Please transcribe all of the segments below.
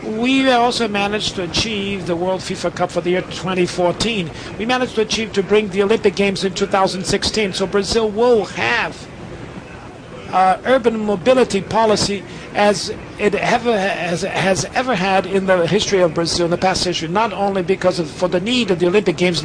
We also managed to achieve the World FIFA Cup for the year 2014. We managed to achieve to bring the Olympic Games in 2016. So Brazil will have urban mobility policy as it has ever had in the history of Brazil, in the past history, not only because for the need of the Olympic Games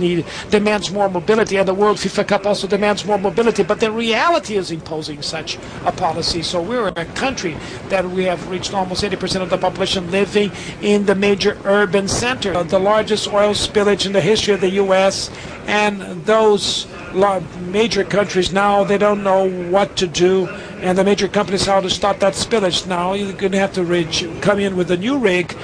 demands more mobility, and the World FIFA Cup also demands more mobility, but the reality is imposing such a policy. So we're a country that we have reached almost 80% of the population living in the major urban center, the largest oil spillage in the history of the U.S., and those major countries now, they don't know what to do, and the major companies how to stop that spillage. Now you're going to have to come in with a new rig,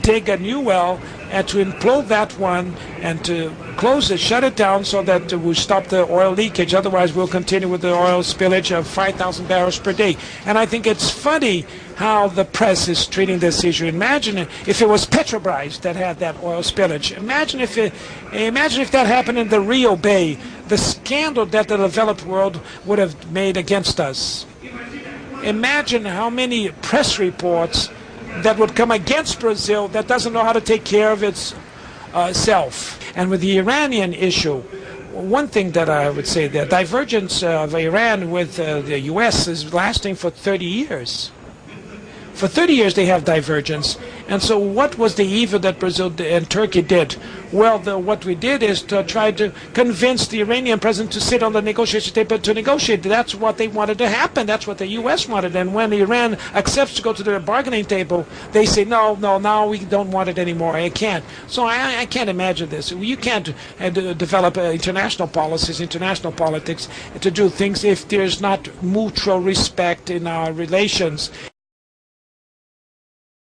dig a new well, and to implode that one and to close it, shut it down so that we stop the oil leakage. Otherwise, we'll continue with the oil spillage of 5,000 barrels per day. And I think it's funny how the press is treating this issue. Imagine if it was Petrobras that had that oil spillage. Imagine if that happened in the Rio Bay, the scandal that the developed world would have made against us. Imagine how many press reports that would come against Brazil that doesn't know how to take care of its self. And with the Iranian issue, one thing that I would say, the divergence of Iran with the U.S. is lasting for 30 years. For 30 years they have divergence. And so what was the evil that Brazil and Turkey did? Well, what we did is to try to convince the Iranian president to sit on the negotiation table to negotiate. That's what they wanted to happen. That's what the U.S. wanted. And when Iran accepts to go to the bargaining table, they say, no, now we don't want it anymore. I can't. So I can't imagine this. You can't develop international policies, international politics to do things if there's not mutual respect in our relations.